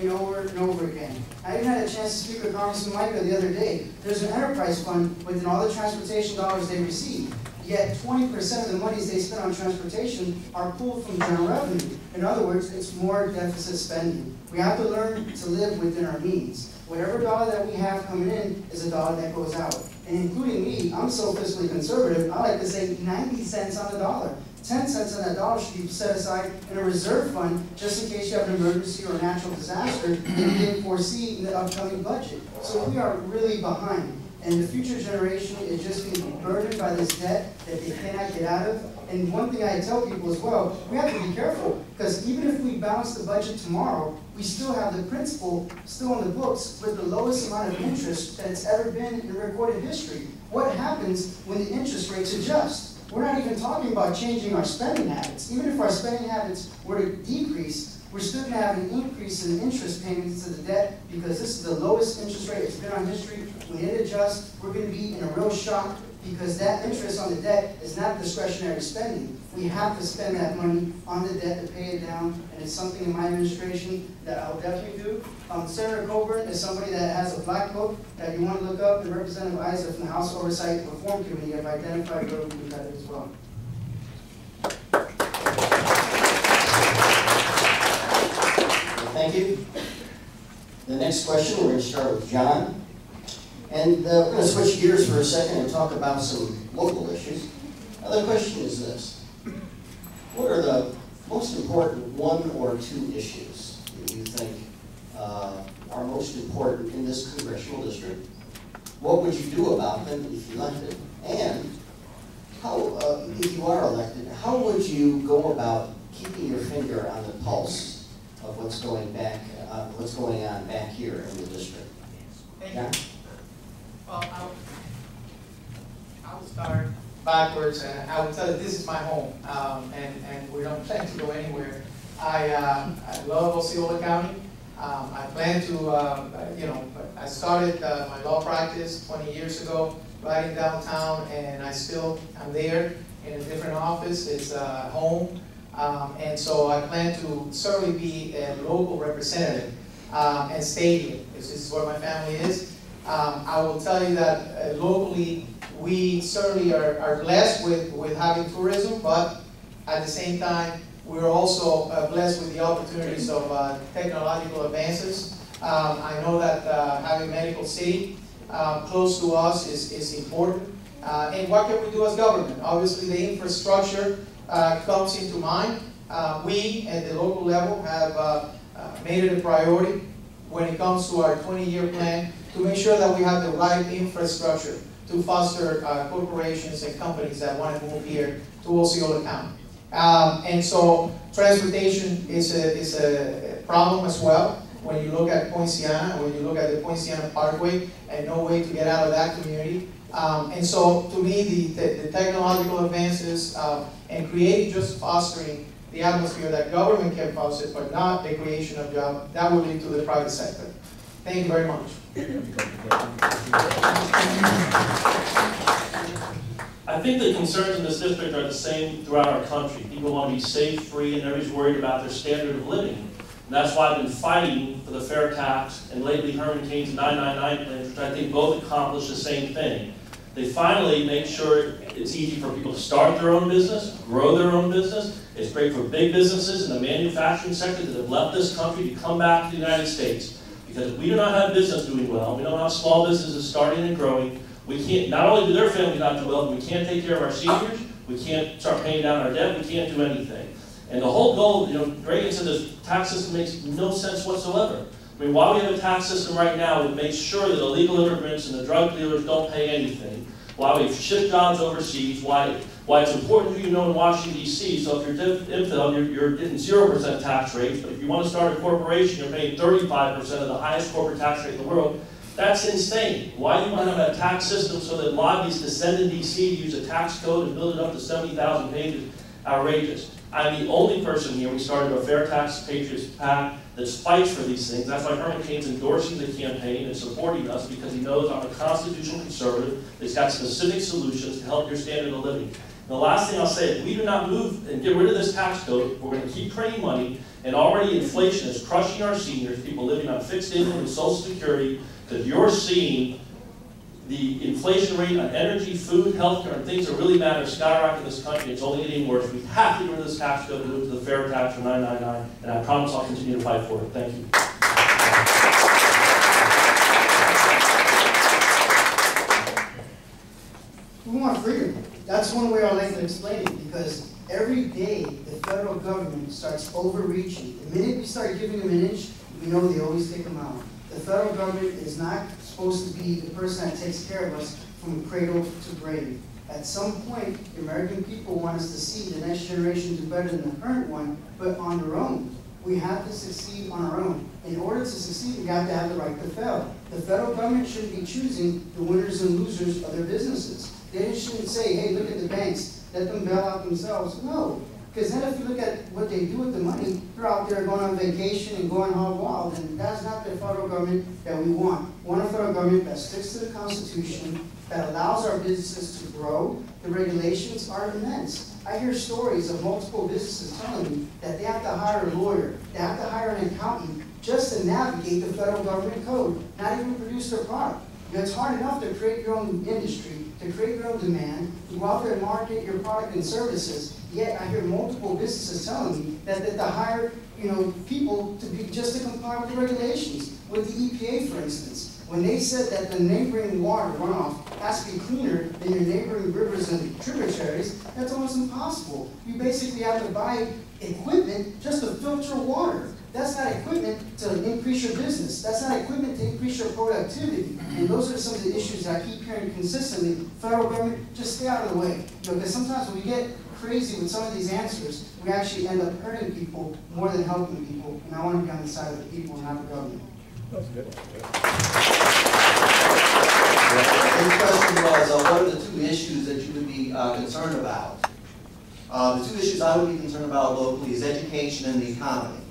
over and over again. I even had a chance to speak with Congressman Micah the other day. There's an enterprise fund within all the transportation dollars they receive. Yet 20% of the monies they spend on transportation are pulled from general revenue. In other words, it's more deficit spending. We have to learn to live within our means. Whatever dollar that we have coming in is a dollar that goes out. And including me, I'm so fiscally conservative, I like to say 90 cents on the dollar. 10 cents on that dollar should be set aside in a reserve fund just in case you have an emergency or a natural disaster that you didn't foresee in the upcoming budget. So we are really behind. And the future generation is just going to be burdened by this debt that they cannot get out of. And one thing I tell people as well, we have to be careful, because even if we balance the budget tomorrow, we still have the principal still on the books with the lowest amount of interest that it's ever been in recorded history. What happens when the interest rates adjust? We're not even talking about changing our spending habits. Even if our spending habits were to decrease, we're still going to have an increase in interest payments to the debt, because this is the lowest interest rate it's been on history. When it adjusts, we're going to be in a real shock, because that interest on the debt is not discretionary spending. We have to spend that money on the debt to pay it down, and it's something in my administration that I'll definitely do. Senator Coburn is somebody that has a black book that you want to look up, and Representative Isaac from the House Oversight and Reform Committee have identified where we can cut it as well. Thank you. The next question, we're going to start with John. And we're going to switch gears for a second and talk about some local issues. Now, the question is this. What are the most important one or two issues that you think are most important in this congressional district? What would you do about them if elected? And how, if you are elected, how would you go about keeping your finger on the pulse of what's going on back here in the district? John? Well, I will start backwards, and I will tell you this is my home, and we don't plan to go anywhere. I love Osceola County. I plan to, I started my law practice 20 years ago, right in downtown, and I'm there in a different office. It's home, and so I plan to certainly be a local representative and stay here. This is where my family is. I will tell you that locally, we certainly are blessed with having tourism, but at the same time, we're also blessed with the opportunities of technological advances. I know that having Medical City close to us is important. And what can we do as government? Obviously, the infrastructure comes into mind. We, at the local level, have made it a priority when it comes to our 20-year plan to make sure that we have the right infrastructure to foster corporations and companies that want to move here to Osceola County. And so transportation is a problem as well. When you look at Poinciana, when you look at the Poinciana Parkway, and no way to get out of that community. And so to me, the technological advances and creating, just fostering the atmosphere that government can foster, but not the creation of jobs, that will lead to the private sector. Thank you very much. I think the concerns in this district are the same throughout our country. People want to be safe, free, and everybody's worried about their standard of living. And that's why I've been fighting for the fair tax and lately Herman Cain's 999 plans, which I think both accomplish the same thing. They finally make sure it's easy for people to start their own business, grow their own business. It's great for big businesses in the manufacturing sector that have left this country to come back to the United States. Because if we do not have business doing well, we don't have small businesses starting and growing, we can't, not only do their families not do well, but we can't take care of our seniors, we can't start paying down our debt, we can't do anything. And the whole goal, Reagan said this tax system makes no sense whatsoever. I mean, why we have a tax system right now that makes sure that illegal immigrants and the drug dealers don't pay anything, why we've shipped jobs overseas, why it's important for you to know in Washington, D.C., so if you're infidel, you're getting 0% tax rates, but if you want to start a corporation, you're paying 35% of the highest corporate tax rate in the world. That's insane. Why do you want to have a tax system so that lobbyists descend in D.C. to use a tax code and build it up to 70,000 pages? Outrageous. I'm the only person here. We started a Fair Tax Patriots PAC that fights for these things. That's why Herman Cain's endorsing the campaign and supporting us, because he knows I'm a constitutional conservative that's got specific solutions to help your standard of living. And the last thing I'll say, if we do not move and get rid of this tax code, we're going to keep printing money, and already inflation is crushing our seniors, people living on fixed income and Social Security, because you're seeing the inflation rate on energy, food, healthcare, and things that really matter skyrocket in this country. It's only getting worse. We have to get rid of this tax code and move to the fair tax for 999, and I promise I'll continue to fight for it. Thank you. We want freedom. That's one way I like to explain it, because every day the federal government starts overreaching. The minute we start giving them an inch, we know they always take them out. The federal government is not supposed to be the person that takes care of us from cradle to grave. At some point, the American people want us to see the next generation do better than the current one, but on their own. We have to succeed on our own. In order to succeed, we have to have the right to fail. The federal government shouldn't be choosing the winners and losers of their businesses. They shouldn't say, hey, look at the banks, let them bail out themselves. No, because then if you look at what they do with the money, they're out there going on vacation and going hog wild, and that's not the federal government that we want. We want a federal government that sticks to the Constitution, that allows our businesses to grow. The regulations are immense. I hear stories of multiple businesses telling me that they have to hire a lawyer, they have to hire an accountant just to navigate the federal government code, not even produce their product. You know, it's hard enough to create your own industry, to create your own demand, to go out there and market your product and services. Yet I hear multiple businesses telling me that they hire, people just to comply with the regulations, with the EPA, for instance. When they said that the neighboring water runoff has to be cleaner than your neighboring rivers and tributaries, that's almost impossible. You basically have to buy equipment just to filter water. That's not equipment to increase your business. That's not equipment to increase your productivity. And those are some of the issues that I keep hearing consistently. Federal government, just stay out of the way. Because sometimes when we get crazy with some of these answers, we actually end up hurting people more than helping people. And I want to be on the side of the people, not the government. That's good. The question was, what are the two issues that you would be concerned about? The two issues I would be concerned about locally is education and the economy.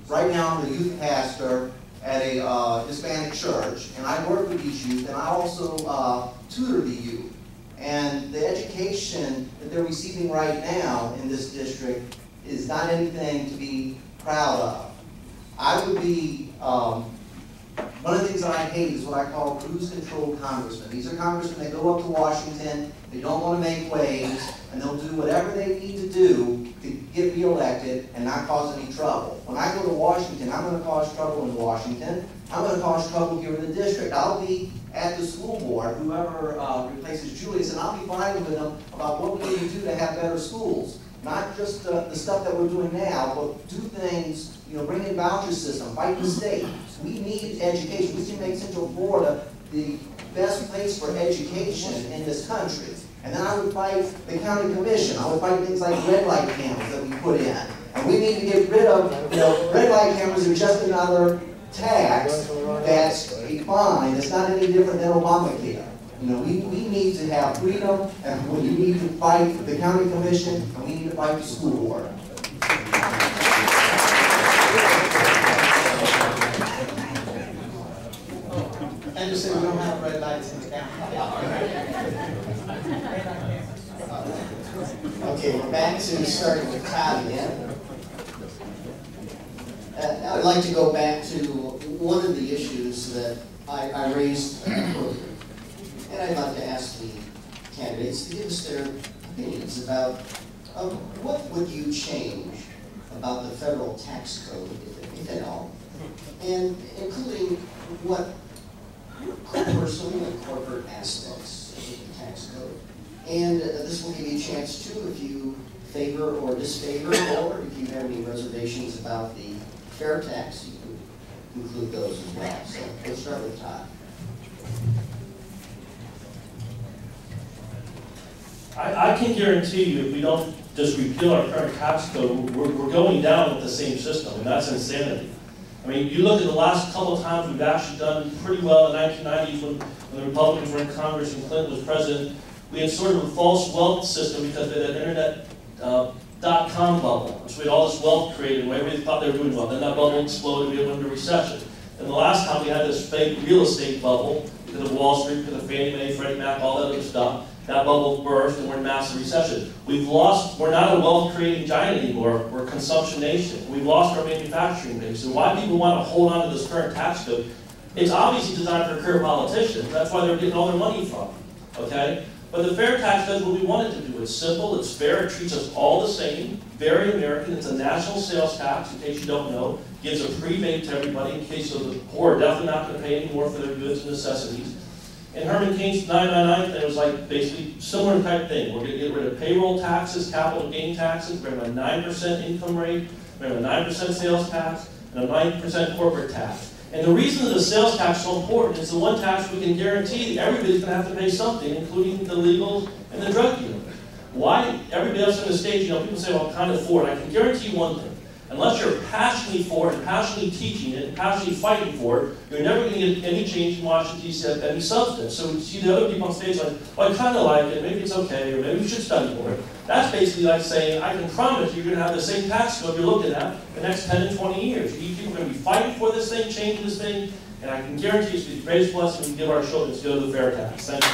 Right now, I'm the youth pastor at a Hispanic church, and I work with these youth, and I also tutor the youth. And the education that they're receiving right now in this district is not anything to be proud of. I would be, one of the things that I hate is what I call cruise control congressmen. These are congressmen that go up to Washington, they don't want to make waves, and they'll do whatever they need to do to get reelected and not cause any trouble. When I go to Washington, I'm going to cause trouble in Washington. I'm going to cause trouble here in the district. I'll be at the school board, whoever replaces Julius, and I'll be fighting with them about what we need to do to have better schools. Not just the stuff that we're doing now, but do things, bring in voucher system, fight the state. We need education. We can make Central Florida the best place for education in this country. And then I would fight the county commission. I would fight things like red light cameras that we put in. And we need to get rid of, red light cameras are just another tax that's a fine. It's not any different than Obamacare. We need to have freedom, and we need to fight the county commission, and we need to fight the school board. And you say we don't have red lights in the county. Okay, we're back to starting with Todd again. I'd like to go back to one of the issues that I raised earlier. And I'd like to ask the candidates to give us their opinions about what would you change about the federal tax code, if at all, and including what personal and corporate aspects of the tax code. And this will give you a chance too, if you favor or disfavor, or if you have any reservations about the fair tax, you can include those as well. So let's start with Todd. I can guarantee you, if we don't just repeal our current tax code, we're going down with the same system, and that's insanity. I mean, you look at the last couple of times we've actually done pretty well in the 1990s when the Republicans were in Congress and Clinton was president. We had sort of a false wealth system because we had an internet .com bubble. So we had all this wealth created and everybody thought they were doing well. Then that bubble exploded, we went into recession. And the last time we had this fake real estate bubble because of Wall Street, because of Fannie Mae, Freddie Mac, all that other stuff. that bubble burst and we're in massive recession. We're not a wealth-creating giant anymore, we're a consumption nation. We've lost our manufacturing base. So why people want to hold on to this current tax code, it's obviously designed for career politicians. That's why they're getting all their money from, okay? But the fair tax does what we want it to do. It's simple, it's fair, it treats us all the same, very American. It's a national sales tax, in case you don't know. Gives a rebate to everybody in case of the poor are definitely not going to pay any more for their goods and necessities. And Herman Cain's 999 thing was like basically similar type thing. We're going to get rid of payroll taxes, capital gain taxes, we're going to have a 9% income rate, we're going to have a 9% sales tax, and a 9% corporate tax. And the reason that the sales tax is so important is the one tax we can guarantee that everybody's going to have to pay something, including the legals and the drug dealers. Why? Everybody else in the state, you know, people say, well, I can't afford it. I can guarantee you one thing. Unless you're passionately for it, and passionately teaching it, and passionately fighting for it, you're never going to get any change in Washington, D.C. of any substance. So you see the other people on stage like, well, I kind of like it, maybe it's okay, or maybe we should study for it. That's basically like saying, I can promise you're going to have the same tax code you're looking at the next 10 and 20 years. You people are going to be fighting for this thing, changing this thing, and I can guarantee it's the greatest blessing we give our children to go to the fair tax. Thank you.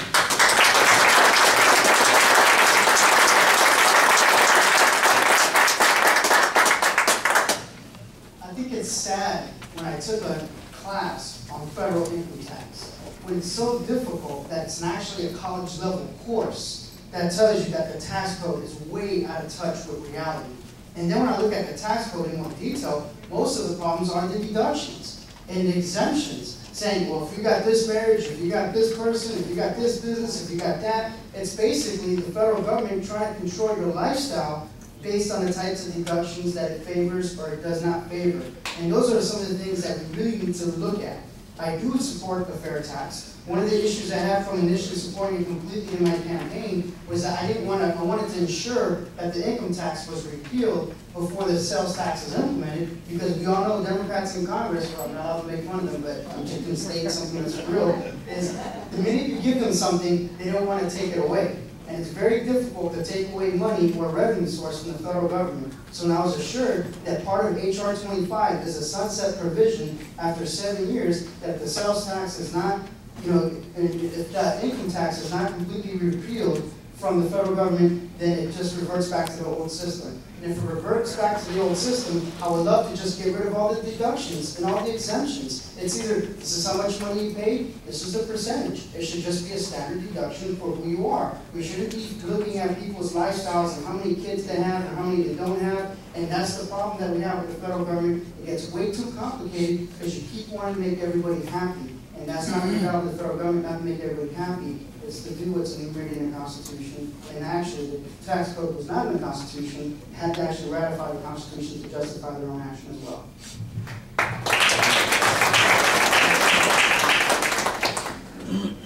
It's sad when I took a class on federal income tax, when it's so difficult that it's actually a college level course that tells you that the tax code is way out of touch with reality. And then when I look at the tax code in more detail, most of the problems are the deductions and the exemptions, saying, well, if you got this marriage, if you got this person, if you got this business, if you got that, it's basically the federal government trying to control your lifestyle based on the types of deductions that it favors or it does not favor. And those are some of the things that we really need to look at. I do support the fair tax. One of the issues I had from initially supporting it completely in my campaign was that I wanted to ensure that the income tax was repealed before the sales tax is implemented, because we all know Democrats in Congress, well, I'm not allowed to make fun of them, but I'm just going to state something that's real, is the minute you give them something, they don't want to take it away. And it's very difficult to take away money or revenue source from the federal government. So now I was assured that part of HR 25 is a sunset provision after 7 years that the sales tax is not, if the income tax is not completely repealed from the federal government, then it just reverts back to the old system. And if it reverts back to the old system, I would love to just get rid of all the deductions and all the exemptions. It's either, this is how much money you paid, this is a percentage. It should just be a standard deduction for who you are. We shouldn't be looking at people's lifestyles and how many kids they have and how many they don't have. And that's the problem that we have with the federal government. It gets way too complicated because you keep wanting to make everybody happy. And that's not the job of the federal government, not to make everybody happy. It's to do what's enumerated in the Constitution. And actually, the tax code was not in the Constitution. It had to actually ratify the Constitution to justify their own action as well.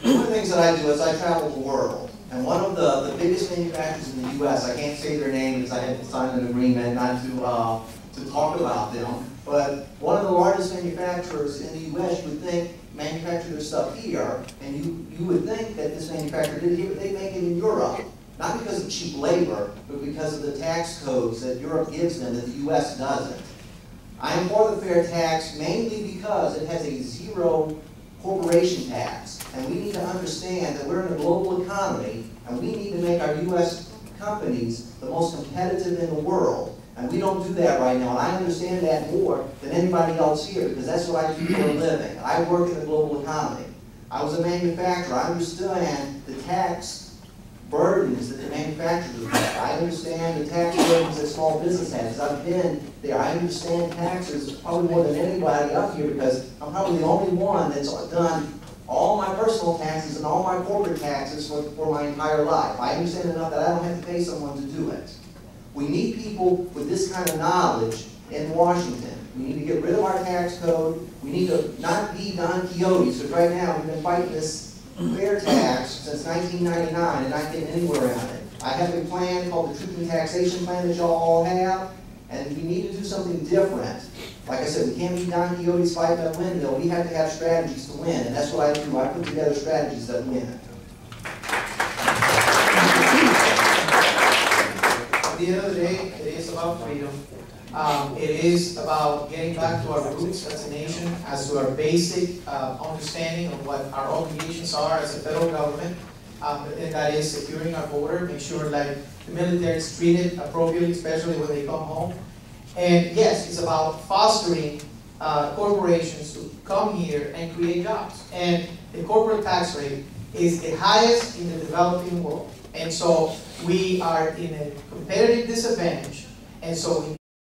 One of the things that I do is I travel the world. And one of the biggest manufacturers in the U.S., I can't say their name because I had to sign an agreement not to talk about them, but one of the largest manufacturers in the U.S., you would think, manufacture their stuff here, and you would think that this manufacturer did it here, but they make it in Europe. Not because of cheap labor, but because of the tax codes that Europe gives them that the U.S. doesn't. I am for the fair tax mainly because it has a zero corporation tax. And we need to understand that we're in a global economy, and we need to make our U.S. companies the most competitive in the world. And we don't do that right now, and I understand that more than anybody else here, because that's what I do for a living. I work in the global economy. I was a manufacturer. I understand the tax burdens that the manufacturers have. I understand the tax burdens that small business has. I've been there. I understand taxes probably more than anybody up here, because I'm probably the only one that's done all my personal taxes and all my corporate taxes for my entire life. I understand enough that I don't have to pay someone to do it. We need people with this kind of knowledge in Washington. We need to get rid of our tax code. We need to not be Don Quixotes, because right now we've been fighting this fair tax since 1999 and not getting anywhere around it. I have a plan called the Truth in Taxation Plan that y'all all have, and we need to do something different. Like I said, we can't be Don Quixotes fighting a windmill. We have to have strategies to win, and that's what I do. I put together strategies that win. At the end of the day, it is about freedom. It is about getting back to our roots as a nation, as to our basic understanding of what our obligations are as a federal government. and that is securing our border, make sure like the military is treated appropriately, especially when they come home. And yes, it's about fostering corporations to come here and create jobs. And the corporate tax rate is the highest in the developing world. And so we are in a competitive disadvantage. And so we